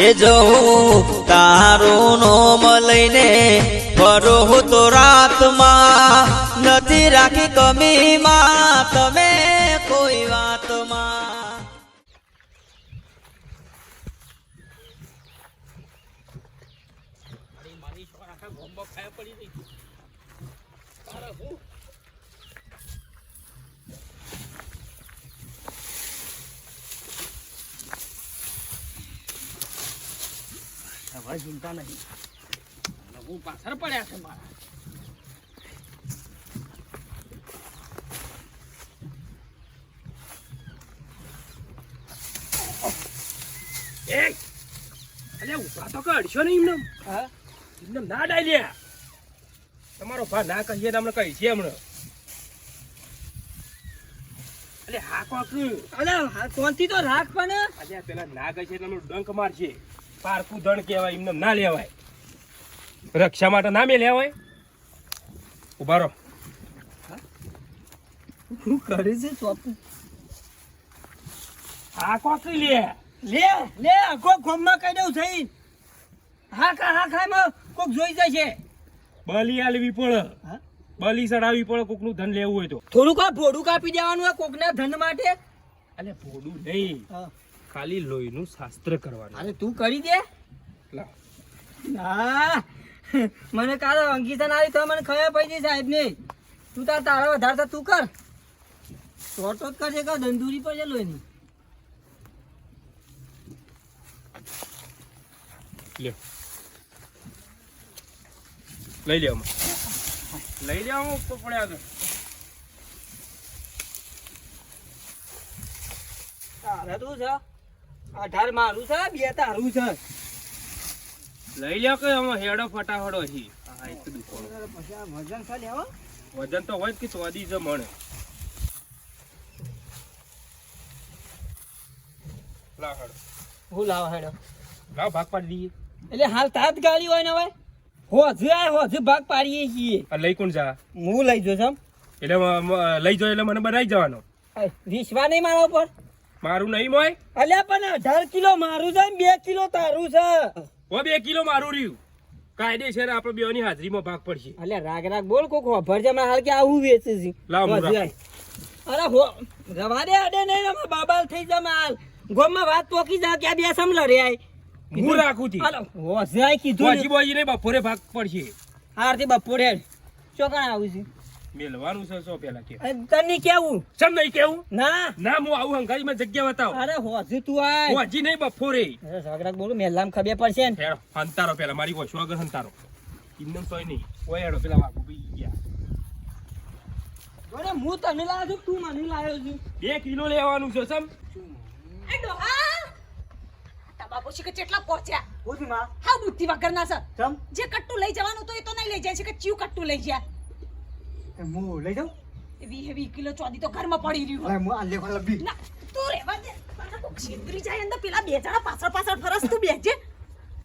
એ જવું તારું નોમ લઈને ફરો તો રાતમાં નથી રાખી કમીમાં તમે કોઈ વાતમાં. હવે ચિંતા નહીં, હું પાછળ પડ્યા છે મારા. ઉભા તો કરશો ને એમને એમને ના ડાયલ્યા. તમારો ભા ના કહીએ અમને કહી છે હમણાં. અલે હા કોક અલે કોનથી તો રાખ પણ અલ્યા પેલા ના કહી છે એટલે ડંક મારશે. પારકું ધણ કહેવાય, એમને ના લેવાય. રક્ષા માટે ના મેં લેવાય. ઉભા રહો. શું કરે છે ચોપુ? હા કોક લે લે લે આખો ગોમમાં કહી દઉં થઈ. હા ખાય કોક જોઈ જાય છે. બલી આલવી પડે, બલી ચડાવવી પડે. કોક નું ધન લેવું હોય તો થોડું ભોડું કાપી દેવાનું હોય કોક ના ધન માટે. અલે ભોડું નહીં, ખાલી લોહીનું શાસ્ત્ર કરવાનું. અરે તું કરી દે. ના મને કાલે અંકિતા આવી તો મને ખબર પડી સાહેબ ને. તું તારા વધારતા તું કર. શોર્ટ જ કરશે કે દંદુરી પર છે લોહીની. લઈ લે લઈ લે ઉપર પડ્યા આગળ. તારે તું છે 18 મારું છે, 2 તારું છે. લઈ લે કે હેડો ફટાફડો છે. વજન છે લેવો, વજન તો હોય કે ચોદી છે મને. લાવ હેડો. હું લાવ હેડો. લાવ ભાગ પાડી દઈએ. એટલે હાલ તાત ગાડી હોય ને ભાઈ હોજ ભાગ પાડીએ છીએ. લઈ કોણ જા? હું લઈ જો છું. એટલે લઈ જો એટલે મને બનાવી જવાનો. વિશ્વા નહીં મારા ઉપર? મારું નહીં મોય. અલ્યા પણ 18 કિલો મારું છે, 2 કિલો તારું છે. 2 કિલો મારું રહ્યું. કાયદેસર આપણે બેની હાજરીમાં ભાગ પડશે. અલ્યા રાગ બોલ કોક ખબર છે હાલ કે આવું વેચે છે. લાવ અરે હો રવા દે અડે નહીં રમા બાબાલ થઈ જા હાલ. ગોમમાં વાત પોકી જા કે બે સમલ રે આય. હું રાખું થી. હાલો હો જાય કીધું. બોજી બોજી નહીં બપોરે ભાગ પડશે. હારથી બપોરે ચોકણ આવું છે. મેલવાનું છે સો પેલા કે તને કેવું સમ નહીં કેવું. ના હું આવું હંકારી માં જગ્યા બતાવ. અરે હોજી તું આય. હોજી નહીં બપોરે. અરે સાગરાક બોલું મેલામ ખબર પડશે ને. હેડો હંતારો પેલા મારી વોશો આગળ હંતારો. ઇન્દમ તોય નહીં ઓય હેડો પેલા વાગુ બી ગયા. અરે હું તને લાવ્યો છું, તું મને લાવ્યો છું. 2 કિલો લેવાનું છે સમ. એ ડોહા બાપુ શી કે કેટલા પહોંચ્યા? ઓજી માં હા બુદ્ધિ વગર ના સર. સમ જે કટ્ટુ લઈ જવાનું તો એ તો નહીં લઈ જાય છે કે ચીવ કટ્ટુ લઈ ગયા. હું લઈ જાઉં. 20 કિલો ચોદી તો ઘરમાં પડી રહ્યું. અરે હું આ લેવા લબી. ના તું રેવા દે. પાછા કોક છેતરી જાય અંદર પેલા 2 જણા પાછળ ફરસ તું બેજે.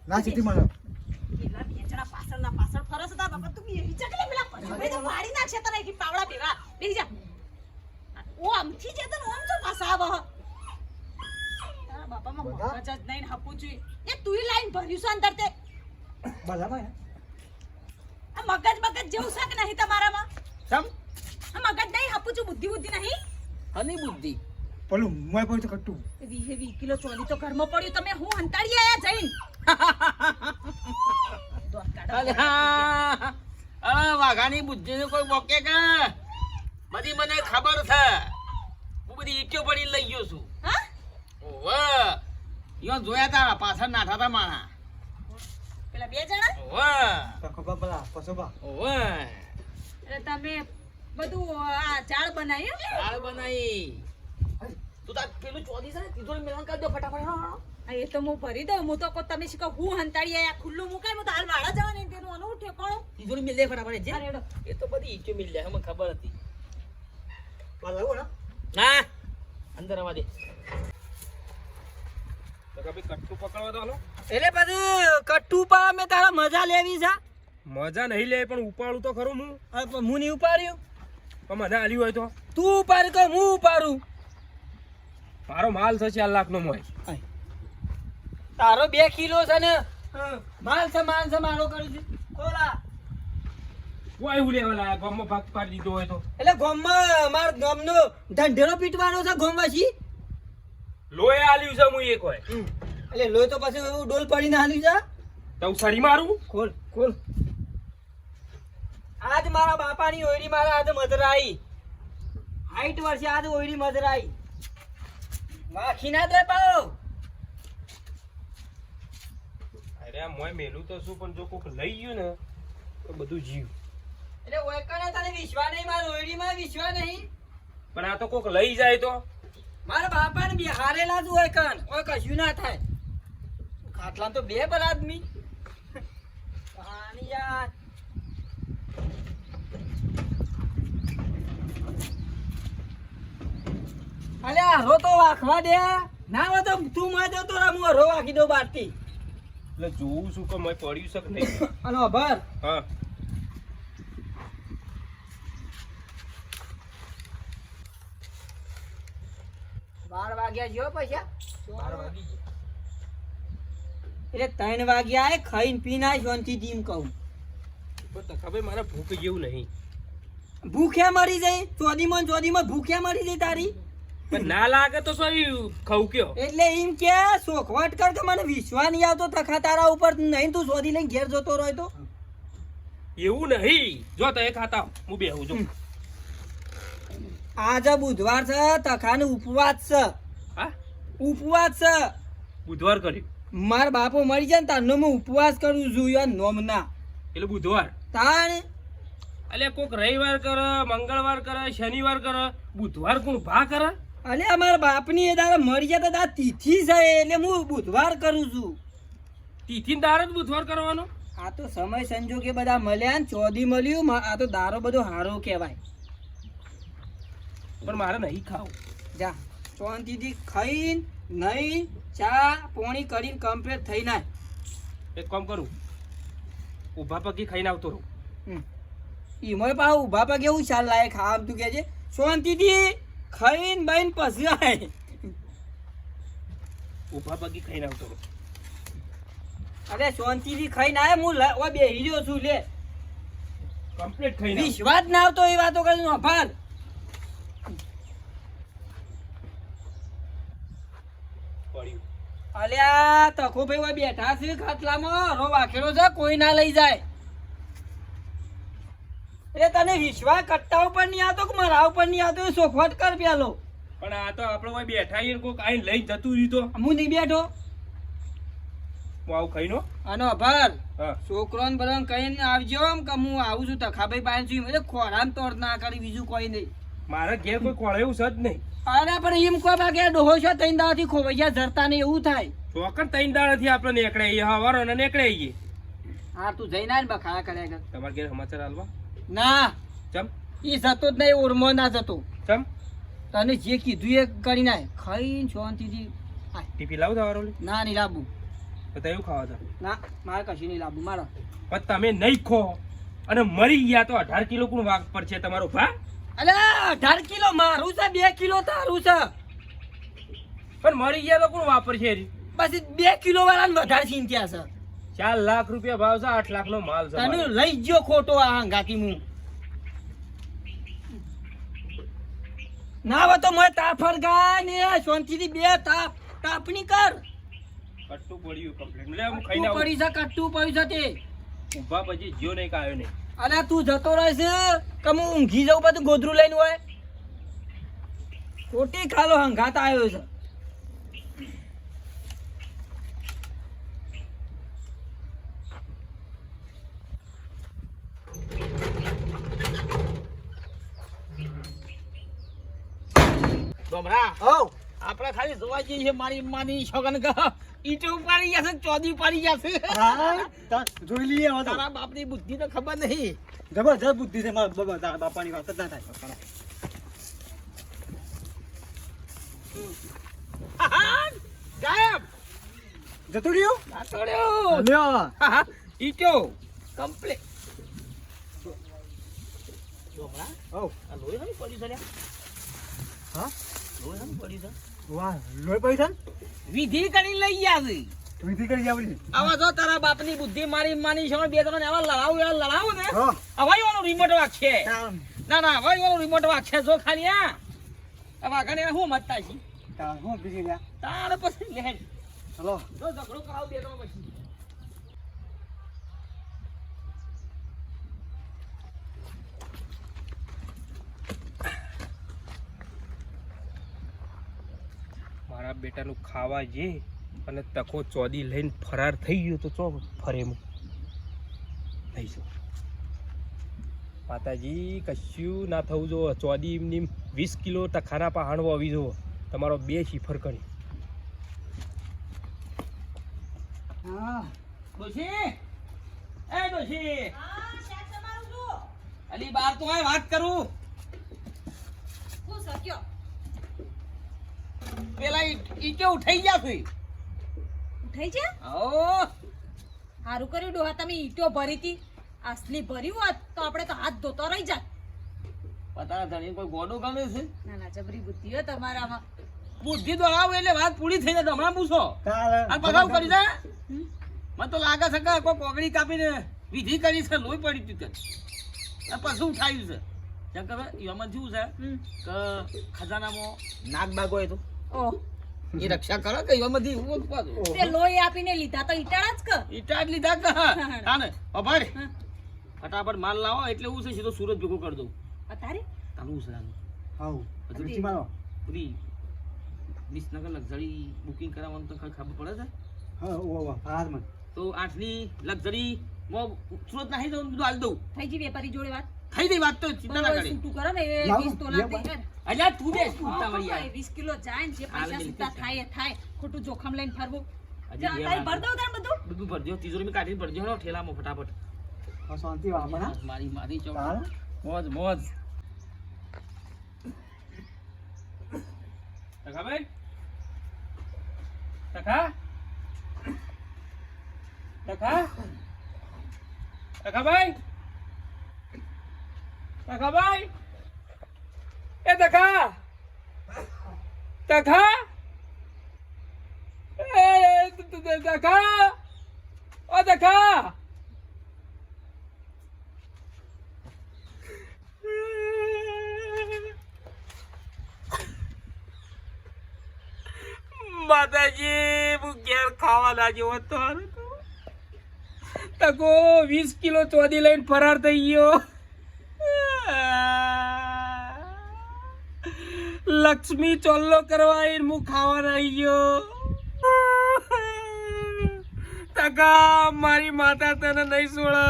ના સીધી મને પેલા 2 જણા પાછળ ફરસ હતા બાપા તું બેહી જા કે પેલા પછી તો મારી નાખશે તને કે પાવડા ભેગા બેહી જા. ઓ આમથી જે તને ઓમ જો પાછા આવ. તારા બાપામાં મગજ જ નહીં હપું છું. એ તુંય લાઈન ભર્યું છે અંદર તે. બરાબર. આ મગજ જેવું છે કે નહીં તમારામાં? સમ આ મગજ નહીં હપું છું, બુદ્ધિ નહીં. હની બુદ્ધિ પેલું મોય પર તો કટ્ટું 20 કિલો ચોલી તો ઘરમાં પડ્યું. તમે હું હંતાડી આયા જઈને વાઘાની બુદ્ધિ ને કોઈ બોકે કે બધી મને ખબર છે. હું બધી ઈટો પડી લઈ ગયો છું. હા ઓવે યો જોયા તા પાછળ નાઠા તા માણા. પેલા 2 જણા ઓવે ખબર પેલા પસોબા. ઓવે એટલે તમે બધું આ ચાળ બનાવ્યું? દાળ બનાવી. તું તાર પેલું ચોદી છે ને તીજોરી મેલન કરી દો ફટાફટ. આ એ તો હું ભરી દઉં. હું તો તમે શીખો હું હંતાડી આયા ખુલ્લું મુકાય. હું તો હાલ વાળા જવાની તેનું અનુ ઠેકાણો. તીજોરી મેલ દે ફટાફટ. અરે એડો એ તો બધી ઈટો મેલ લે મને ખબર હતી. લાવો ને ના અંદર આવવા દે. તો કભી કટ્ટુ પકડવા દો. હાલો એટલે બધું કટ્ટુ પા મે તારા મજા લેવી છે. મજા નહીં લે પણ ઉપાડું તો ખરું હું. હું નહીં ઉપાડ્યું. પણ મને આલ્યું હોય તો તું ઉપાડ તો હું ઉપાડું. મારો માલ છે 4 લાખ નો મોય. તારો 2 કિલો છે ને માલ છે મારો કરું છું ખોલા કોઈ હું લેવા લાયા ગામમાં ભાગ પાડી દીધો હોય તો એટલે ગામમાં માર ગામનો ઢંઢેરો પીટવાનો છે ગામવાસી લોહી આલ્યું છે હું એક હોય એટલે લોહી તો પછી એવું ડોલ પડીને હાલ્યું છે તો હું સડી મારું ખોલ આજ મારા બાપાની ઓયડી મારા આજ મધરાઈ 60 વર્ષે આજ ઓયડી મધરાઈ માખી ના દે પાઓ અરે મોય મેલું તો શું પણ જો કોક લઈ ગયું ને તો બધું જીવ એટલે ઓયકને તને વિશ્વાસ નહીં મારા ઓયડીમાં વિશ્વાસ નહીં પણ આ તો કોક લઈ જાય તો મારા બાપાને બિહારેલા જ ઓયકન ઓય કશું ના થાય ખાટલા તો બે પર આદમી પાણી યાર અલ્યા હરો તો વાખવા દે ના હોય તો તું માં દે તો હું હરો વાખી દઉં બારથી એટલે જોવું શું કે મેં પડ્યું છે કે નહીં અને અભર હા 12 વાગ્યા જ્યો પૈસા 12 વાગી ગયા એટલે 3 વાગ્યા એ ખાઈને પીને શાંતિથી એમ કહું પણ તખાભાઈ મારા ભૂખ જેવું નહીં ભૂખ્યા મરી જાય ચોદીમાં ભૂખ્યા મરી જાય તારી પણ ના લાગે તો શું ખાવું કયો એટલે એમ કે સોખવટ કર કે મને વિશ્વાસ નહીં આવતો તખા તારા ઉપર નહીં તું શોધી લઈને ઘેર જતો રહ્યો તો એવું નહીં જો તો એ ખાતા હું બેહું છું આજે બુધવાર છે તખાનો ઉપવાસ છે હા ઉપવાસ છે બુધવાર કર્યું માર બાપો મરી જાય ને તારનો હું ઉપવાસ કરું છું યાર નોમના એટલે બુધવાર તાણ અલે કોક રવિવાર કરે મંગળવાર કરે શનિવાર કરે બુધવાર કોણ ભા કરે અલે અમારા બાપની એ દાડે મરી જાય તો દાદ તિથિ છે એટલે હું બુધવાર કરું છું તિથિ દાર જ બુધવાર કરવાનો આ તો સમય સંજોગે બધા મળ્યા ને ચોદી મળ્યું આ તો દારો બધો હારો કહેવાય પણ મારે નહીં ખાવું જા શાંતિથી ખાઈને નહીં ચા પોણી કરીને કમ્પ્લીટ થઈ ના એક કામ કરું ઊભા પગી ખાઈને આવતો રહું ઈમોય પાછું ઊભા પગે એવું ચાલ લાયક ખાવા તું કે છે શાંતિથી ખાઈને બહીને પછી આય ઊભા પગી ખાઈને આવતો રહું અરે શાંતિથી ખાઈને આય હું બેહી રહ્યો છું લે કમ્પ્લીટ ખાઈને આવું. વિશ્વાસ ના આવતો એ વાતો કરીને અભાર પડ્યું અલ્યા તખો ભાઈ બેઠા છે ખાટલામાં રો વાખેલો છે કોઈ ના લઈ જાય એટલે તને વિશ્વાસ કટ્ટા ઉપર નહીં આવતો કે મારા ઉપર નહીં આવતો એ સોખવટ કર પેલો પણ આ તો આપણે કોઈ બેઠા છીએ ને કોક આઈને લઈ જતું રહ્યું તો હું નહીં બેઠો હું આવું ખાઈનો અને અભાર હા છોકરોને બધાને કહીને આવજો આમ કે હું આવું છું તખાભાઈ પાસે છું એટલે ખોરાન તોડ ના કરી બીજું કોઈ નહીં મારા ઘેર કોઈ ખોળે એવું છે જ નહીં અરે પણ એમ કોઈ બાકી ડોહો છો ત્રણ દાવાથી ખોવાઈ જરતા નહીં એવું થાય ચોકન ત્રણ દાડાથી આપણે નીકળે આવીએ હવારો ને નીકળે આવીએ હા તું જઈને આય ને બખાડા કર્યા કર તમારે ઘેર સમાચાર હાલવા ના ચમ એ જતો જ નહીં ઓરમો ના જતો ચમ તને જે કીધું એ કરી નાય ખાઈને શાંતિથી આય. ટીપી લાવ દવારો લે ના નહીં લાવવું તો તયું ખાવા દો ના મારે કશું નહીં લાવવું મારો પણ તમે નહીં ખો અને મરી ગયા તો 18 કિલો કોણ વાગ પર છે તમારો ભા અલે 18 કિલો મારું છે 2 કિલો તારું છે પણ મરી ગયા તો કોણ વાપર છે પછી 2 કિલો વાળાને વધારે ચિંત્યા છે 4 લાખ રૂપિયા ભાવ છે 8 લાખ નો માલ છે તને મારો. લઈ ગયો ખોટો આ હંગાતી હું ના હોય તો મેં તાફર ગા ને શાંતિથી બે તાપણી કર કટ્ટું પડ્યું કમ્પ્લીટ લે હું ખાઈને આવું પડી છે કટ્ટું પડ્યું છે તે ઊભા પછી જ્યો નહીં કાયો નહીં અરે તું જતો રહેશે કે હું ઊંઘી જાઉં બધું ગોદરું લઈને હોય ખોટી ખાલો હંગાત આવ્યો છે ગોમરા હો આપણે ખાલી જોવા જઈએ છીએ મારી માની છોકન કે ઈટો પાડી જશે ચોદી પાડી જશે જોઈ લઈએ તારા બાપની બુદ્ધિ તો ખબર નહીં જબરજસ્ત બુદ્ધિ છે મારા બાપાની વાત જ ના થાય ગાયબ જતું રહ્યું છોડ્યો ઈટો કમ્પ્લીટ ગોમરા હો આ લોહી નહીં પડ્યું છે લ્યા? હા લોહી નહીં પડ્યું છે વાહ લોહી પડી છે વિધિ કરી લઈ ગયા છે આવા જો તારા બાપની બુદ્ધિ મારી માની છે બે જણા એવા લડાવું ને હવાઈ વાળો રિમોટ વાગશે ના હવાઈ વાળો રિમોટ વાગશે જો ખાલી આ વાગણે હું મતતા છી તાર પછી લે ચલો જો ઝઘડો કરાવ બે જણા પછી મારા બેટાનું ખાવા જે અને તકો ચોદી લઈને ફરાર થઈ ગયો તો ચો ફરે હું નહીં જો માતાજી કશું ના થવું જો ચોદી એમની 20 કિલો ટખાના પહાણવો આવી જો તમારો 2 શિફર કરી ડોશી એ ડોશી હા શાક તમારું જો અલી બાર તો આય વાત કરું હું સક્યો પેલા ઈટો ઉઠાઈ ગયા છે ઉઠાઈ છે ઓ હારું કર્યું ડોહા તમે ઈટો ભરી હતી અસલી ભર્યું હોત તો આપણે તો હાથ ધોતો રહી જાત પતા ધણી કોઈ ગોડો ગમે છે ના ના જબરી બુદ્ધિ હો તમારામાં બુદ્ધિ દોડાવો એટલે વાત પૂરી થઈ જાય હમણાં પૂછો આ પગાવ કરી દે મને તો લાગે છે કે કોઈ કોગળી કાપીને વિધિ કરી છે લોહી પડી તું આ પાછું ઉઠાયું છે કેમ કે એમાં થયું છે કે ખજાનામાં નાગ બાગ હોય તો ઓહ એ રક્ષા કરે કે એમાંથી હું પાછું તે લોહી આપીને લીધા તો ઈટાડા જ ક ઈટા જ લીધા કે હા ને અભાડ ફટાફટ માલ લાવો એટલે હું છે સીધો સુરત ભેગો કરી દઉં અતારે તાનું છે આનું હાઉ રુચિ મારો પૂરી વિસનગર લક્ઝરી બુકિંગ કરાવવાનું તો ખબર પડે છે હા ઓ ફાર્મ તો 8ની લક્ઝરી મો સુરત નાહી દઉં બધું હાલ દઉં થઈ જી વેપારી જોડે વાત થઈ ગઈ વાત તો ચિંતા ના કરે છૂટું કરો ને એ 20 તોલા દે અલ્યા તું દે ઉઠતા વળી યાર 20 કિલો જાય ને જે પૈસા હાલ સીધા મિલકત થાય એ થાય ખોટું જોખમ લઈને ફરવું હજી બે તારી ભર વાર. દઉં તાર બધું બધું ભરજો તિજોરી માં કાઢીને ભરજો હો ઠેલામાં ફટાફટ શાંતિ વાપરા મારી મારી ચોક તાર મોજ મોજ ટકા ભાઈ ટકા ટકા ટકા ભાઈ ટકા ભાઈ એ ટકા ટકા એ ટકા ઓ ટકા માતાજી હું ઘેર ખાવા લાગ્યો હતો તકો 20 કિલો ચોદી લઈને ફરાર થઈ ગયો લક્ષ્મી ચોલ્લો કરવા આવીને હું ખાવા રહી ગયો તકા મારી માતા તને નહીં છોડે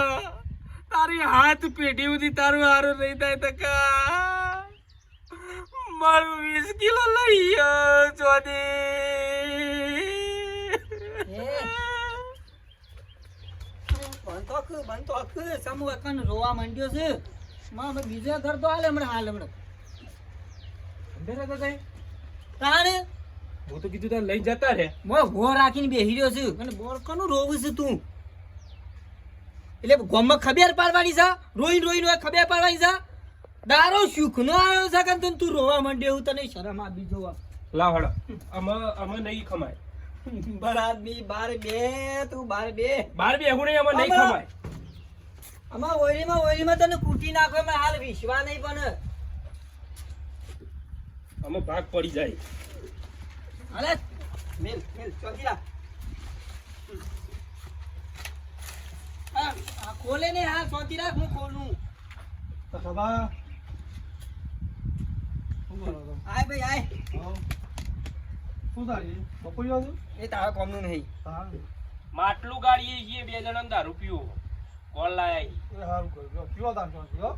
તારી હાથ પેઢી સુધી તારું હારું નહીં થાય તકા મારું 20 કિલો લઈ ગયો ચોદી બંતો સમૂહ એકન રોવા માંડ્યો છે માં બીજા ઘર તો હાલ હમણાં તારે હું તો કીધું તારે લઈ જતા રે મો ભો રાખીને બેહી રહ્યો છું અને બોર કનું રોવું છે તું એટલે ગોમમાં ખબર પાડવાની છે રોઈને ખબર પાડવાની છે દારો સુખ નો આવ્યો છે કે તું રોવા માંડ્યો એવું તને શરમ આવી જોવા લાવ હડો અમે નહીં ખમાય બરાબર બી બાર બે તું બાર બે બાર બી એવું નહીં અમે નહીં ખમાય આમાં ઓયરીમાં તને કૂટી નાખો એમાં હાલ વિશ્વા નહીં પણ અમે ભાગ પડી જાય હાલે મેલ ચોકી રા આ ખોલે ને હા ચોકી રાખ હું ખોલું તો ખબા આય ભાઈ આય શું તારી બપોરી આવજો એ તારા કોમનું નહીં માટલું ગાડીએ છીએ બે જણા દારૂ પીવો કોલ લાયા એ હારું કરજો પીવો તાર ચોકી હો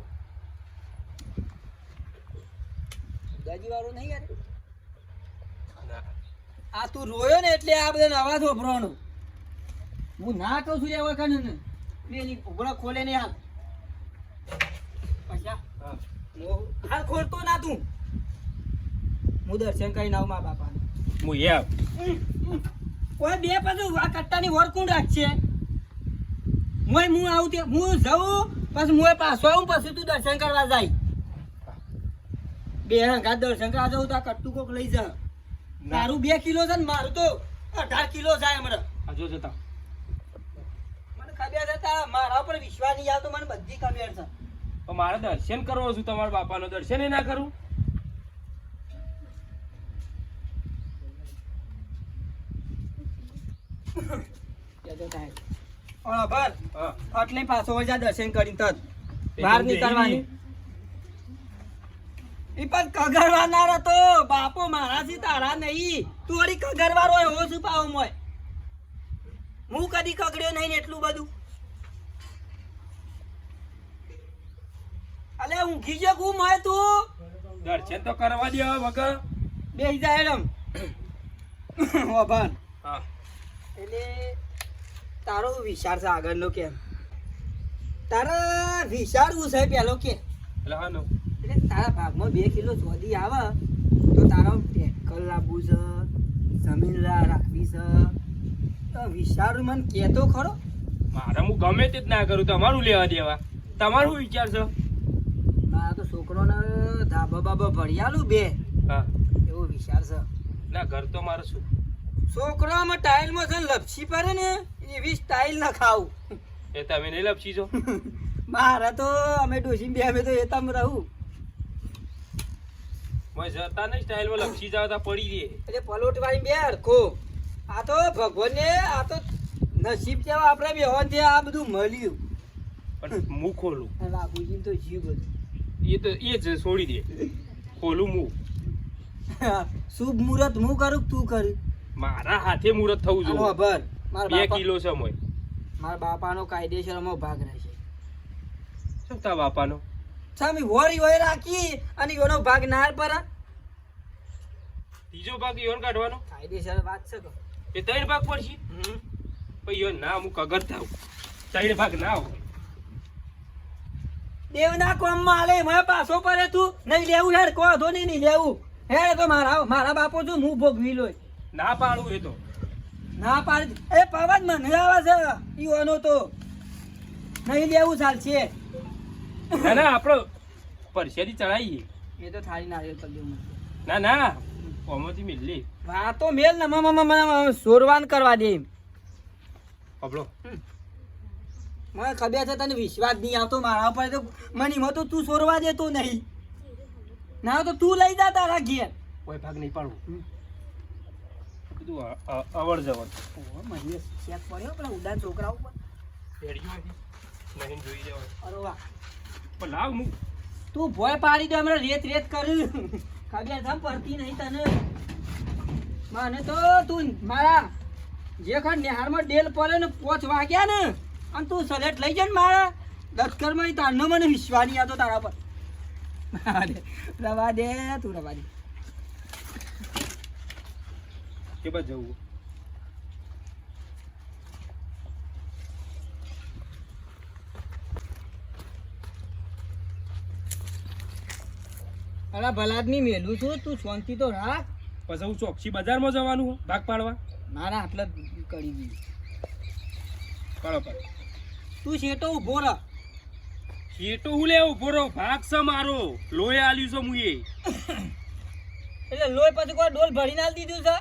ગાજી વાળું નહીં યાર આ તું રોયો ને એટલે આ બધા અવાજ વાપરવાનો હું ના કહું છું એવા કાને ને પેલી ઉભરા ખોલે ને હાલ પૈસા હાલ ખોલતો ના તું હું દર્શન કરીને આવું મા બાપાને હું યાર કોઈ બે પાછું આ કટ્ટાની વર કોણ રાખશે હું આવું તે હું જાઉં પછી હું પાછો આવું પછી તું દર્શન કરવા જાય બે હંગા દર્શન કરવા જાઉં તો આ કટ્ટુ કોક લઈ જા તારું 2 કિલો છે ને મારું તો 18 કિલો જાય હમણાં આ જો જતા મને ખબર છે તારા મારા ઉપર વિશ્વાસ નહીં આવતો, મને બધી ખબર છે. તો મારે દર્શન કરવો છું તમારા બાપાનો, દર્શન ના કરું? બરાબર. હા એટલે પાછો વજા દર્શન કરી તત બહાર નીકળવાની. ઈ પણ કગરવાનાર હતો બાપો, મારાથી તારા નહીં. તું વળી કગરવારો હોય હો શું પાવો મોય? હું કદી કગડ્યો નહીં ને એટલું બધું. અલે ઊંઘી જો ગુમ હોય તું. દર્શન તો કરવા દે વગર. બેસી જાય એમ. ઓ ભાન હા એટલે તારો વિચાર છે આગળનો કેમ? તારા વિચારવું છે પેલો કે એટલે હા નો એટલે તારા ભાગમાં 2 કિલો ચોદી આવે તો તારો ટેકલ લાવવું છે, જમીન રાખવી છે. તો વિચારું મને કહેતો ખરો. મારે હું ગમે તે જ ના કરું, તમારું લેવા દેવા. તમારું શું વિચાર છે? મારા તો છોકરોને ધાબા બાબા ભરી આલું 2 હા એવો વિચાર છે. ના ઘર તો મારે શું, છોકરામાં ટાઇલમાં છે લપસી પડે ને એવી સ્ટાઇલ ના ખાવું. એ તમે નહીં લપસી છો? મારે તો અમે ડોસી બે અમે તો એ તમ રહું. મેં જતા નહીં સ્ટાઇલમાં લપસી જાવ તો પડી દે. એટલે પલોટ વાળી બે હરખો. આ તો ભગવાનને આ તો નસીબ કેવા આપણે બેહોન છે આ બધું મળ્યું. પણ હું ખોલું અને બાપુજી તો જીવ બધું. એ જ છોડી દે. ખોલું હું. શુભ મુહૂર્ત હું કરું કે તું કરી? મારા હાથે મુહૂર્ત થવું આનો જોઈએ. ખબર મારા 2 બાપા કિલો છે મોય. મારા બાપાનો કાયદેસરમાં ભાગ રહેશે. શું તા બાપાનો? સામી હોરી હોય રાખી અને એનો ભાગ ના પર ત્રીજો ભાગ યોન કાઢવાનો? કાયદેસર વાત છે તો. એ 3 ભાગ પડશે. પછી યોન ના હું કગર થાવ. 3 ભાગ ના હોય. દેવના કોમમાં આલે મને પાછો પડે તું નહીં લેવું હેડ કો ધો નહીં લેવું હેડ તો મારા બાપો જો હું ભોગવી લોય. ના પાડું એ તો. ના પાડી એ પવન મને આવે છે ઈવાનો તો નહીં લેવું ચાલશે. ના ના આપણો પરસેદી ચડાવીએ. એ તો થાળી નારિયેળ કરી દેવું. ના ના ઓમાંથી મિલી વાતો મેલ ને મને સોરવાન કરવા દે. આપણો મને ખબર છે તને વિશ્વાસ નહીં આવતો મારા ઉપર તો મને એમાં તો તું સોરવા દેતો નહીં. ના તો તું લઈ જા તારા ઘેર. કોઈ ભાગ નહીં પાડવું. બધું અવર જવર ઓહો મને શેક પડ્યો પેલા ઉડાન છોકરા ઉપર. પેડ્યું નહીં જોઈ જવાય. અરે વાહ પણ લાવ હું તું ભોય પાડી દે હમણાં રેત કર્યું. ખબર છે પડતી નહીં તને. મને તો તું મારા જે ખડ નિહારમાં ડેલ પડે ને 5 વાગ્યા ને અને તું સલેટ લઈ જાય ને મારા દસકરમાં તારનો મને વિશ્વાસ નહીં આવતો તારા પર. રવા દે તું રવા દે. કે બાદ જવું? અલા ભલાદની મેલું છું તું શાંતિ તો રાખ. પછી હું ચોકસી બજારમાં જવાનું હો ભાગ પાડવા? મારા આટલા જ કરી દીધું. પાડો પાડો. તું શેટો ઉભો રહ. શેટો હું લે ઉભો રહો. ભાગ છે મારો. લોહી આલ્યું છે મુએ. એટલે લોહી પછી કોઈ ડોલ ભરીને આલી દીધું છે.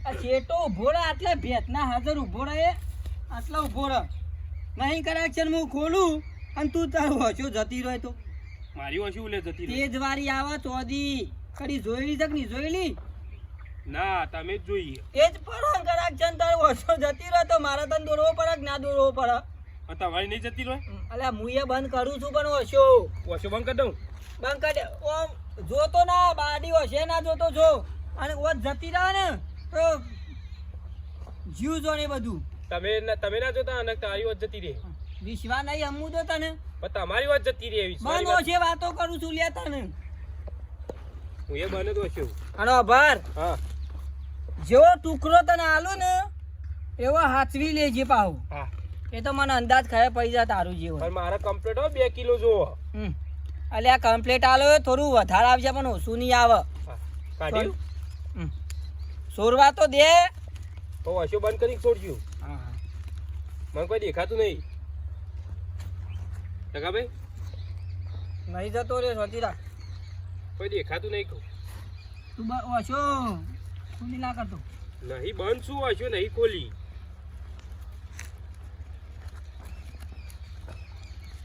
આ શેટો ઉભો રહ આટલા ભેતના હાજર ઉભો રહે આટલા ઉભો રહ. નહીં કરાક્ષર હું ખોલું અને તું તારું હશો જતી રહે તો મારી ઓછી ઉલે જતી રહી. તેજ વારી આવે ચોદી કડી જોયેલી તક નહીં જોયેલી? ના તમે જ જોઈએ. એ જ પડો કરાક્ષર તારું હશો જતી રહે તો મારે તને દોરવો પડે કે ના દોરવો પડે? પણ તમારી નહીં જતી રહે? અલ્યા હું એ બંધ કરું છું પણ હશો ઓછો બંધ કરી દઉં? બંધ કરી દે. ઓમ જોતો ના બાડી હશે ના જોતો જો અને ઓત જતી રહે ને તો જીવ જો ને બધું. તમે ના જોતા અને તારી વાત જતી રહે. વિશ્વાસ નહીં હમું દો તને. પણ તમારી વાત જતી રહે. બંધ ઓછે વાતો કરું છું લે તને. હું એ બને તો છું. અને આભાર હા જેવો ટુકડો તને આલું ને એવો હાચવી લેજે પાહુ. હા એ તો મને અંદાજ ખરે પડી જાય તારું જેવું. પણ મારા કમ્પ્લીટ હો 2 કિલો જોવો. અલે આ કમ્પ્લીટ આલો થોડું વધારે આવશે પણ ઓછું નહીં આવે. કાઢ્યું? સોરવા તો દે. તો ઓછો બંધ કરી છોડજો. હા મને કોઈ દેખાતું નહીં. ભાઈ નહીં જતો રે શાંતિ રાખ. કોઈ દેખાતું નહીં કહું. તું ઓછો ખોલી ના કરતો નહીં બંધ શું હશે નહીં ખોલી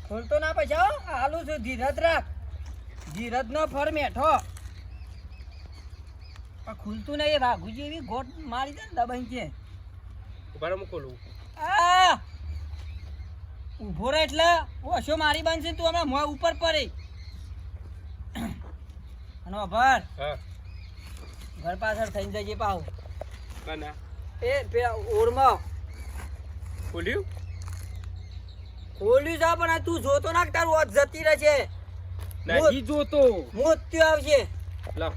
ખોલતો ના પછી હાલુ છું ધીરજ રાખ ધીરજ નો ફર મેઠો પણ ખુલતું નહીં વાઘુજી એવી ગોટ મારી દે ને દબાઈ છે બરાબર ખોલું આ ઊભો રહે એટલે ઓછો મારી બનશે તું હમણાં મોં ઉપર પડે અને ભર હા ઘર પાછળ થઈને જજે પાહુ કના એ ઓરમાં ખોલ્યું ખોલ્યું જા પણ આ તું જોતો ના તારું ઓજ જતી રહે છે નહીં જોતો મોત્યો આવશે લાવ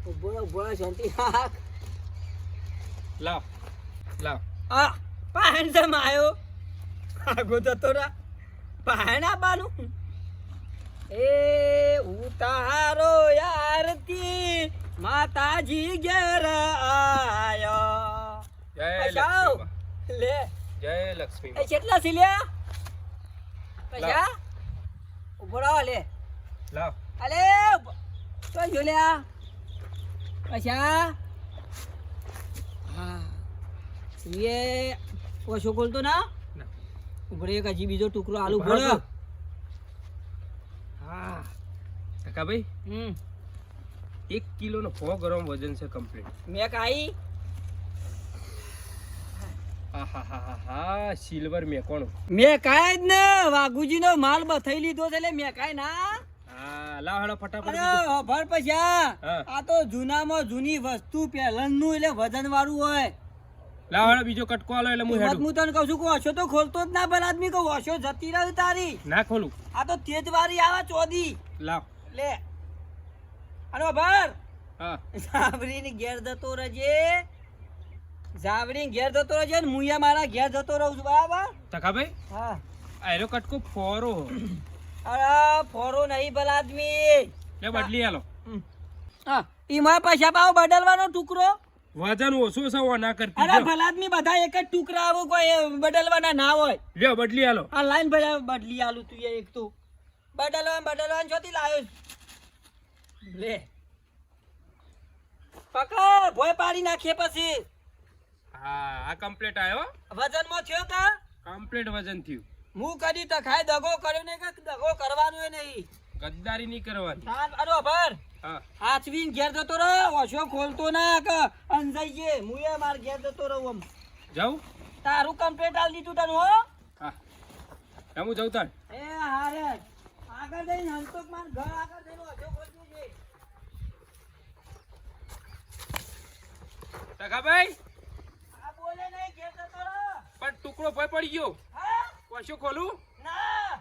ઊભો રહો શાંતિ રાખ લાવ લાવ આ પાહણ જમ આવ્યો આગો જતો રા પાહણ આવવાનું એ ઉતારો યારતી માતાજી ઘેર આયો જય પૈસા લક્ષ્મી લે જય લક્ષ્મી એ કેટલા છે લે પૈસા ઉભો રહો લે લાવ અલે તો જો લે આ પૈસા હા એ ઓછો ખોલતો ના ઉભો રે એક હજી બીજો ટુકડો આલુ ભરો હા કાકા ભાઈ 1 કિલોનો 100 ગ્રામ વજન છે કમ્પ્લીટ મેં કાઈ હા સિલ્વર મેકોણો મેં કાઈ જ ને વાઘુજી નો માલ બથઈ લીધો છે એટલે મેં કાઈ ના હા લાવ હેડો ફટાફટ અરે ભર પૈસા હા. આ તો જૂનામાં જૂની વસ્તુ પહેલનનું એટલે વજન વાળું હોય લાવ હેડો બીજો કટકો આલો એટલે હું મત હેડું હું તને કહું છું કે ઓછો તો ખોલતો જ ના ભલે આદમી કહું ઓછો જતી રહ્યું તારી ના ખોલું આ તો તેજ વાળી આવે ચોદી લાવ લે અરે ભર હા જાવરીની ઘેર જતો રહેજે જાવરી ઘેર જતો રહેજે ને મુયા મારા ઘેર જતો રહું છું બરાબર કાકા ભાઈ હા આયરો કટકો ફોરો અરે ફોરો નહીં ભલા આદમી લે બદલી આલો હા ઈમાં પૈસા પાવ બદલવાનો ટુકડો વજન ઓછો છે ઓ ના કરતી અરે ભલા આદમી બધા એક જ ટુકડા આવો કોઈ બદલવાના ના હોય લ્યો બદલી આલો આ લાઈન ભલા બદલી આલું તું એક તું બદલવાનું જોતી લાવ્યો લે પકડ ભોય પાડી નાખીએ પછી હા આ કમ્પ્લીટ આયો વજનમાં થયો કા કમ્પ્લીટ વજન થયું હું કદી તો ખાય દગો કર્યો ને કે દગો કરવાનો નહીં ગદ્દારી નહીં કરવાની અરે ભર હા હાચવીન ઘેર જતો રહો ઓછો ખોલતો ના કે અંજાઈ જે મુએ માર ઘેર જતો રહું આમ જાઉં તારું કમ્પ્લીટ આલ દીધું તને હો હા હું જાઉં તાર એ હારે આગળ જઈને હંતોક માર ઘર આગળ જઈને ઓછો ખોલજો છે કાકા ભાઈ આ બોલે નહીં ઘેર જતો રહો પણ ટુકડો ભય પડી ગયો હા કોશો ખોલું ના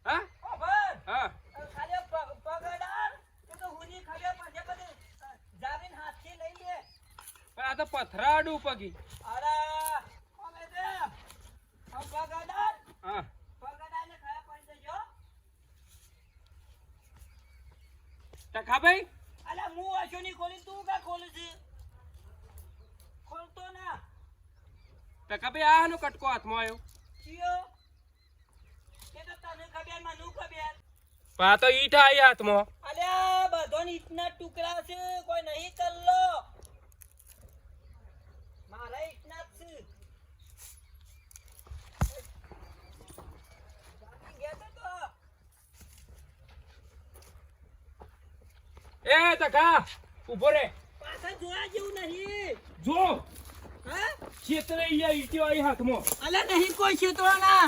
હા ઓ ભર હા ખાલી પગડાર તો હુની ખાલી પછી જાવીન હાથથી લઈ લે પણ આ તો પથરાડું પગી અરે ઓમે દે પગડાર હા પગડાને ખાયા પડી જજો ટકા ભાઈ અલા હું આશો ની ખોલી તું કા ખોલું છે ખોલતો ના ટકા ભાઈ આનો કટકો હાથમાં આવ્યો ચિયો કે તો તને ખબર માં નું ખબર પણ આ તો ઈટ આવી હાથમાં અલ્યા બધોન ઇતના ટુકડા છે કોઈ નહીં કલ્લો મારા ઇતના જ છે જાતી ગયા તો એ ટકા ઉભો રે પાછા જોવા જેવું નહીં જો હા ક્ષેત્ર ઈટ્યો આવી હાથમાં અલ્યા નહીં કોઈ ક્ષેત્રોના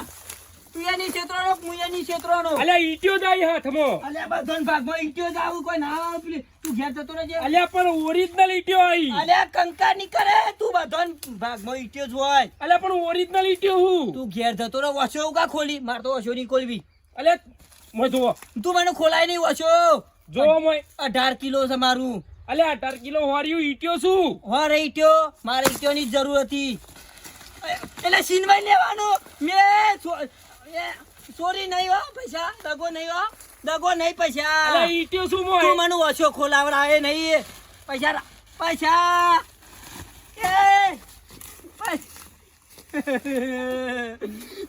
તુયાની ક્ષેત્રનો મુયાની ક્ષેત્રનો અલ્યા ઈટ્યો જ આવી હાથમાં અલ્યા બધોન ભાગમાં ઈટ્યો જ આવું કોઈ ના આવે પેલી તું ઘેર જતો રહેજે અલ્યા પણ ઓરિજિનલ ઈટ્યો આવી અલ્યા કંકા ની કરે તું બધોન ભાગમાં ઈટ્યો જ હોય અલ્યા પણ ઓરિજિનલ ઈટ્યો હું તું ઘેર જતો રહે વસો કા ખોલી માર તો વસો ની ખોલવી અલ્યા મો જુઓ તું મને ખોલાય નહીં વસો જો મોય 18 કિલો છે મારું અલ્યા 18 કિલો હોર્યું ઈટ્યો શું હો રે ઈટ્યો મારે ઈટ્યોની જ જરૂર હતી એટલે સીનવાઈ લેવાનો મે સોરી નહીં હો પૈસા દગો નહીં હો દગો નહીં પૈસા અલ્યા ઈટ્યો શું મોય તું મને ઓછો ખોલાવડાવે નહીં પૈસા પૈસા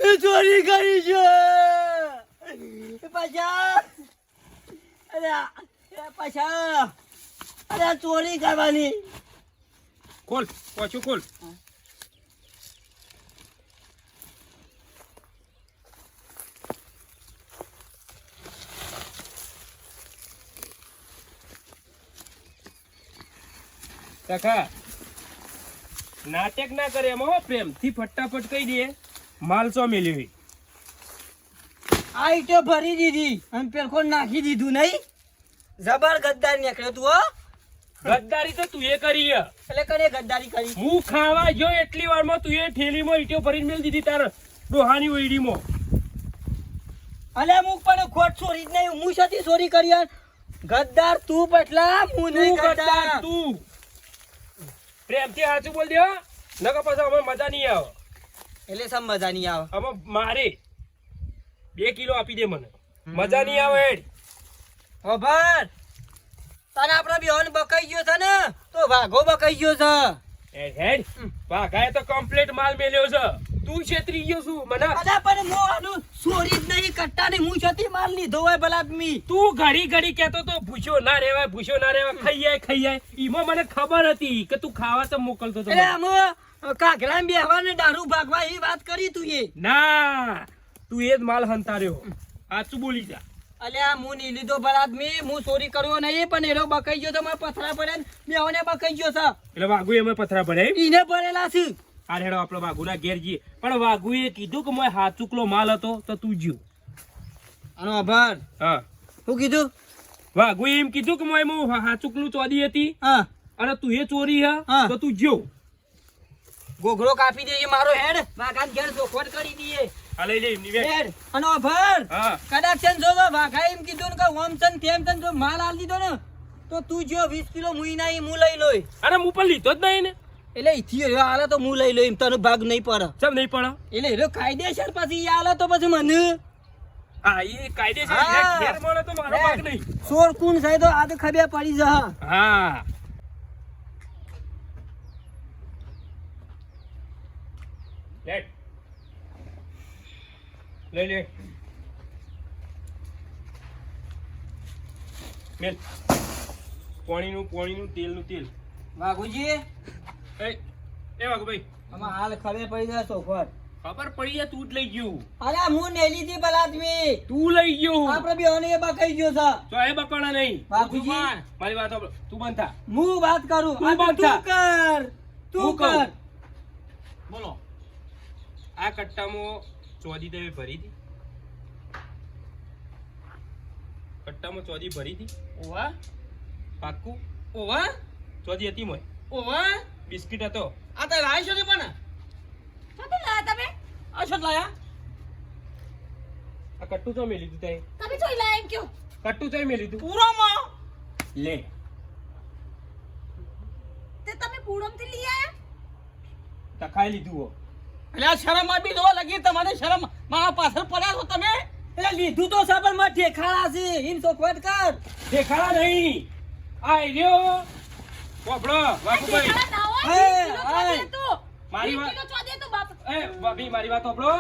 એ ચોરી કરી છે પૈસા અરે પાછા અરે ચોરી કરવાની ખોલ પાછું ખોલ કાકા નાટક ના કરે એમાં હો પ્રેમથી ફટાફટ કહી દે માલ સો મેલ્યો આ ઈટો ભરી દીધી અને પેલખો નાખી દીધું નહીં જબર ગદ્દાર નીકળ્યો તું હો ગદ્દારી તો તું એ કરી હે. એટલે કને ગદ્દારી કરી હું ખાવા ગયો એટલી વારમાં તું એ ઠેલીમાં ઈંટો ભરીને મેલ દીધી તાર ડોહાની ઓયડીમાં અલે હું પણ ખોટ ચોરી જ નહીં હું સાથી ચોરી કરી યાર. ગદ્દાર તું પટલા હું નહીં તું ગદ્દાર ગદ્દાર તું પ્રેમથી સાચું બોલ દે હો. નકર પછી અમે મજા નહીં આવે એટલે સમ મજા નહીં આવે અમે મારે 2 કિલો આપી દે મને મજા નહીં આવે હેડ. ઓ ભાર તને આપણા બેહોન બકાઈ ગયો છે ને તો વાઘો બકાઈ ગયો છે હેડ હેડ વાઘાએ તો કમ્પ્લીટ માલ મેલ્યો છે તું છેતરી ગયો છું મને અલા પણ હું આનું ચોરી જ નહીં કરતા ને હું છતી માલ લીધો હોય ભલા આદમી તું ઘડી ઘડી કહેતો તો ભૂસ્યો ના રહેવાય ખાઈ જાય ઈમાં મને ખબર હતી કે તું ખાવા તો મોકલતો તો એટલે અમે કાઘડા બેહવા ને દારૂ ભાગવા એ વાત કરી તું એ ના તું એ જ માલ હંતાર્યો સાચું બોલી જા અલ્યા હું નહીં લીધો ભલા આદમી હું ચોરી કરવો નહીં પણ એનો બકાઈ ગયો તો મારા પથરા પડ્યા બેહોને બકાઈ ગયો છે એટલે વાઘુ એમાં પથરા પડે ઈને ભરેલા છે આ હેડો આપણો વાઘુના ઘેર જઈએ પણ વાઘુએ કીધું કે મોય હાથ ચૂકલો માલ હતો તો તું જ્યો આનો આભાર હા શું કીધું વાઘુએ એમ કીધું કે મોય હું હાથ ચૂકલું ચોરી હતી હા અને તું એ ચોરી હે હા. તો તું જ્યો ગોગળો કાપી દેજે મારો હેડ વાઘાન ઘેર ચોખવટ કરી દઈએ આ લઈ લે એમની વેચ. હેડ આનો આભાર હા કદાચ છે ને જો વાઘા એમ કીધું ને કે ઓમ છે ને તેમ છે ને જો માલ આલ દીધો ને તો તું જો 20 કિલો મુઈ ના હું લઈ લોય અરે હું પણ લીધો જ નહીં ને એટલે ઈથી રહ્યો હાલે તો હું લઈ લોય એમ તને ભાગ નહીં પડે ચમ નહીં પડે એટલે રહ્યો કાયદેસર પછી હાલે તો પછી મને હા એ કાયદેસર હા. ઘેર મળે તો મારો ભાગ નહીં ચોર કોણ થાય તો આ તો ખબર પડી જા હા લે લે મેલ પોણીનું તેલનું તેલ વાઘુજી એ વાઘુ ભાઈ આમાં હાલ ખબર પડી જાય ચોખવટ ખબર પડી જાય તું જ લઈ ગયું અરે હું નહીં લીધી ભલા આદમી તું લઈ ગયું આપડે બેહોને એ બકાઈ ગયો છે તો એ બકવાના નહીં વાઘુજી મારી વાત સાંભળ. તું બંધ થા હું વાત કરું તું આ તો બંધ થા. તું હું કહું. કર બોલો આ કટ્ટામાં ચોદી તમે ભરી હતી કટ્ટામાં ચોદી ભરી હતી ઓવા પાક્કું ઓવા ચોદી હતી મોય ઓવા બિસ્કિટ હતો આ તો લાય છો ને પણ ક્યાંથી લાયા તમે આ શું લાયા આ કટ્ટું ચો મેં લીધું તે તમે જોઈ લાયા એમ કયો કટ્ટું ચો મેં લીધું પૂરોમાં લે તે તમે પૂડમથી લઈ આયા તખાઈ લીધું હો એટલે આ શરમ આપી દો લગી તમારે શરમ મારા પાછળ પડ્યા છો તમે એટલે લીધું તો સાબર માં ઠેખાડા છે એમ ચોખવટ કર દેખાડા નહીં આ રહ્યો વાપડો વાઘુભાઈ મારી વાત એ ભાભી મારી વાત સાંભળો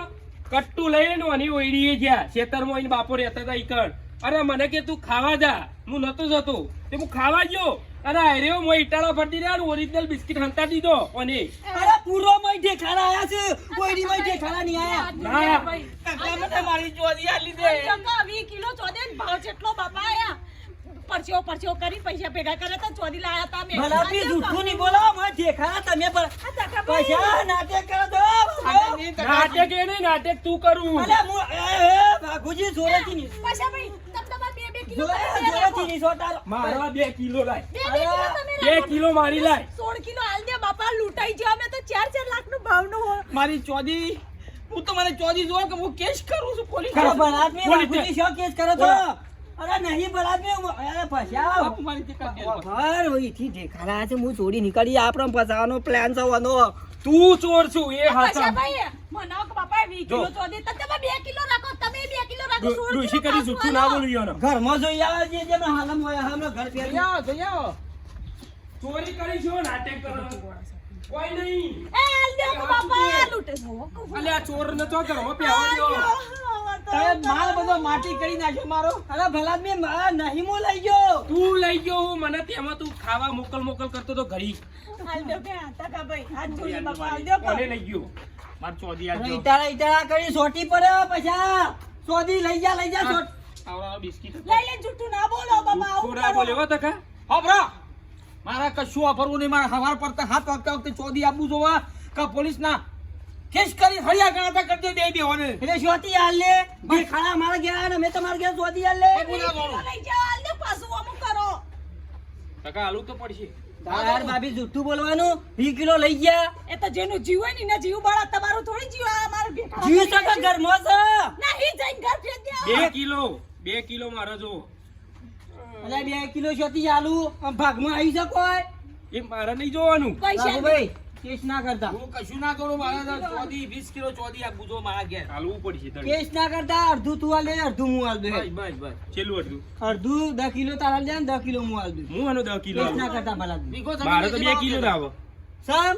કટ્ટુ લઈને નો આની ઓઈડીએ ગયા ખેતરમાં આઈને બાપો રહેતા હતા ઈકણ અરે મને કે તું ખાવા જા હું નતો જતો તે હું ખાવા ગયો અરે આર્યો મોય ઈટાળા ફરતી રહ્યા ઓરિજિનલ બિસ્કિટ હંતા દીધો અને અરે પૂરો માં ઠેખાડા આયા છે કોઈની માં ઠેખાડા નહીં આયા ના કાકા મને મારી ચોરી આલી દે 20 કિલો ચોદે ભાવ જેટલો બાપા આયા પરચો કરી પૈસા ભેગા કર્યા તા ચોદી લાયા તા મેં ભલાપી જૂઠું નહીં બોલો માં ઠેખાડા તમે પણ પૈસા નાટક કરો દો નાટક એ નહીં નાટક તું કરું અલે હું વાઘુજી જોરેથી નહીં પાછા ભાઈ તમ તમાર 2 કિલો જોરેથી નહીં સોટારો મારવા 2 કિલો લાય 2 કિલો તમે 2 કિલો મારી લાય 16 કિલો હાલ દે બાપા લૂંટાઈ ગયા અમે તો 4 લાખ નું ભાવ નો મારી ચોરી હું તો મને ચોરી જોવા કે હું કેસ કરું છું પોલીસ ખરો ભલાદમી પોલીસ વાઘુજી શું કેસ કરો છો અરે નહીં ભલાદમી અરે ફસ્યા બાપુ મારી તે કરી દે ઘર હોઈથી ઠેખાડા છે હું ચોરી નીકળી આપણો ફસાવાનો પ્લાન થવાનો તું ચોર છું એ પાછા હાથા ભાઈ મનાવ કે બાપા 20 કિલો ચોદે તો તમે 2 કિલો રાખો તમે 2 કિલો રાખો 16 ડોશી કરી જુઠ્ઠું ના બોલ્યો ઘરમાં જોઈ આવે છે જે હાલમ હોય હમણાં ઘર ફેર જઈ આવો ચોરી કરી છો નાટક કરો કોઈ નહીં એ હાલ દે બાપા લૂંટે અલે આ ચોર ને તો ઘરમાં પ્યાવા દો તો માલ બધો માટી કરી નાખ્યો મારો. અરે ભલાદ મે નહીં મો લઈ ગયો. તું લઈ ગયો હું મને તેમાં તું ખાવા મોકલ કરતો તો ઘરી હાલ દો કે તકા ભાઈ હાથ જોડી બાપા હાલ દો કોને લઈ ગયો માર ચોદી અરે આજો ઈટાળા કરી સોટી પડે પછા. સોદી લઈ જા સોટ. આવડા બિસ્કિટ લઈ લે જુઠ્ઠું ના બોલો બાબા આવું થોડા કરો. બોલ્યો તકા હોબરા મારા કશું વાપરવું નહીં. મારા હવાર પડતા હાથ વાગતા વખતે ચોદી આપવું જોવા કે પોલીસ ના કેસ કરી હળિયા ગણાતા કરજો બે બેવાને. એટલે સોટી હાલ લે બે ખાડા મારા ગયા ને મેં તમારા ગયા સોટી હાલ લે. લઈ જાઓ હાલ દો પાછું અમુક કરો તકા આલુ તો પડશે તાર ભાભી જુઠ્ઠું બોલવાનું 20 કિલો લઈ ગયા. એ તો જેનું જીવ હોય ને એના જીવ બાળા તમારું થોડી જીવ આ મારું ભેગા જીવ સકા ઘરમાં છે. નહીં જઈને ઘર ફેંક દે 2 કિલો મારો જો અલે 2 કિલો સોટી આલુ આમ ભાગમાં આવી શકો. એ મારે નહીં જોવાનું પૈસા ભાઈ કેસ ના કરતા. હું કશું ના કરું. મારા ચોદી 20 કિલો ચોદી આપવું જો મારા ઘેર. આલવું પડશે તને કેસ ના કરતા અડધું તું હાલ દે અડધું હું હાલ દે. બસ છેલ્લું હતું અડધું 10 કિલો તારા લે 10 કિલો હું હાલ દે. હું આનો 10 કિલો કેસ ના આલું. કરતા ભલા. મારે તો 2 કિલો જ આવે સમ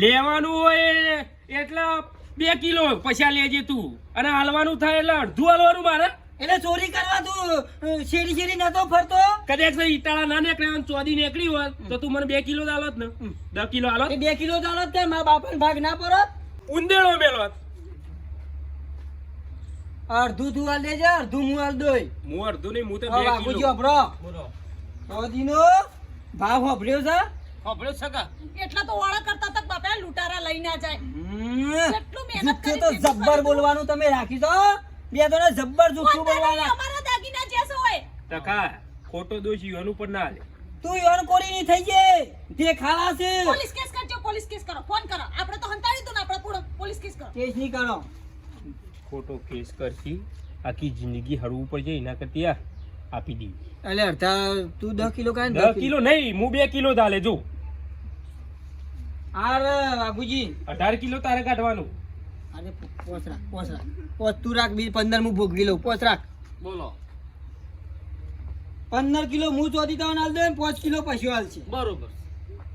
લેવાનું હોય એટલે 2 કિલો પૈસા લેજે તું અને હાલવાનું થાય એટલે અડધું હાલવાનું મારે એટલે ચોરી કરવા તું શેરી શેરી નતો ફરતો. કદાચ તો ઈટાળા ના નીકળે અને ચોદી નીકળી હોત તો તું મને 2 કિલો જ આલોત ને 10 કિલો આલોત એ 2 કિલો ચાલો તે મારા બાપાને ભાગ ના પડત. ઉંદેડો મેલોત અડધું તું હાલ દેજે અડધું હું હાલ દોય. હું અડધું નહીં હું તો હવે 2 બાપુજી કિલો વાપરો. બોલો ચોદીનો ભાવ વાપર્યો છે. હોભળ્યો છે કા? એટલા તો ઓળખ કરતા તક બાપા લૂંટારા લઈ ના જાય કેટલું મહેનત જુઠ્ઠું કરી તો છે જબ્બર બોલવાનું તમે રાખી દો. બે તો જબ્બર જુઠ્ઠું બોલવાના. અમારા દાગીના જેસો હોય ટકા ખોટો દોષ યુવાનું પર ના હાલે તું યોન કોરી ની થઈ જાય તે ખાલા છે. પોલીસ કેસ કરજો પોલીસ કેસ કરો ફોન કરો આપણે તો હંતાડી દો ને આપણે પૂરો પોલીસ કેસ કરો કેસ નહીં કરો. ખોટો કેસ કરશી આખી જિંદગી હરવું પડશે એના કરતી આ આપી દી એટલે અડધા તું 10 કિલો કાંઈ 10 કિલો નહીં હું 2 કિલો ચાલે જો આર બાબુજી 18 કિલો તારે કાઢવાનું અરે પોચ તું રાખ બી 15 હું ભોગવી લઉં. પોચ રાખ બોલો 15 કિલો હું ચોથી તો હાલ દે 5 કિલો પશુ હાલ છે. બરોબર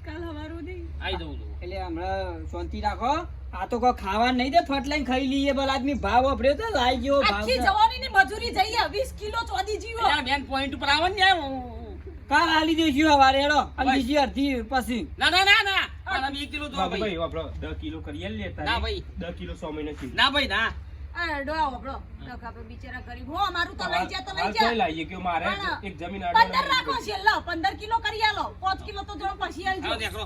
કાલ હવારું દે આઈ જવું છું. એટલે હમણાં શાંતિ રાખો. આ તો કોઈ ખાવા નહીં દે ફટ લઈને ખાઈ લઈએ. ભલા આદમી ભાવ વાપર્યો તો લાઈ ગયો ભાવ આખી તો. જવાની ની મજૂરી જઈએ 20 કિલો ચોદી જીવો યાર બેન પોઈન્ટ ઉપર આવો ને યાર. કાલ આલી દઈશું હવારે હેડો અને બીજી અડધી પછી. ના મારા 2 કિલો જો ભાઈ. ભાઈ વાપરો 10 કિલો કરીએ લેતા ના ભાઈ. 10 કિલો 100 મહિના થી ના ભાઈ ના. આ ડોળા વાપરો ડોકા પે બિચારા ગરીબ હો અમારું તો લઈ જા તો લઈ હાલ જા તોય લાવીએ કે મારે હા. એક જમીન 15 રાખો છે લો 15 કિલો કરી આલો 5 કિલો તો જોડો પછી આવો આલજો દેખરો.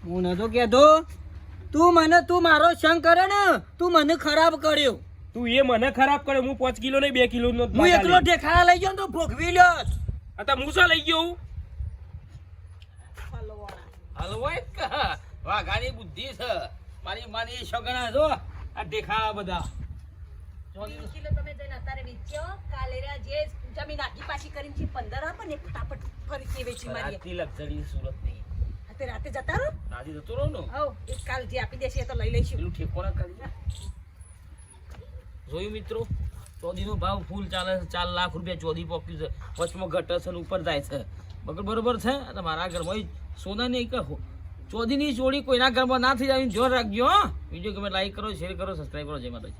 હું નતો કહેતો તું મારો સંગ કરે ને તું મને ખરાબ કર્યો. તું એ મને ખરાબ કરે હું 5 કિલો નહીં 2 કિલો નો જ હું ભાગ એકલો આલી. ઠેકાણા લઈ ગયો ને તો ભોગવી લ્યો. આ તો હું શું લઈ ગયો હું? હલવાય કા વાઘાની બુદ્ધિ છે. મારી સગણા જો આ દેખાડા બધા. 20 કિલો તમે જઈને અત્યારે વેચ્યો કાલે રા જે જમીન આખી પાછી કરીને થી 15 આપો ને ફટાફટ ફરીથી વેચી મારીએ આટલી લક્ઝરી સુરત નહીં. તે રાતે જતા રહો રાજી જતો રહો ને. હવ એક કાલ જે આપી દેશે એ તો લઈ લઈશું પેલું ઠેકોણા કરી ને. જોયું મિત્રો ચોદીનો ભાવ ફૂલ ચાલે છે 4 લાખ રૂપિયા ચોદી પોક્યું છે. વચમાં ઘટે છે ને ઉપર જાય છે. બરોબર છે. અને મારા ઘરમાં સોનાની એક ચોદીની ચોરી કોઈના ઘરમાં ના થઈ જાય જોર રાખજો. વિડીયો ગમે લાઈક કરો શેર કરો સબસ્ક્રાઈબ કરો. જય માતાજી.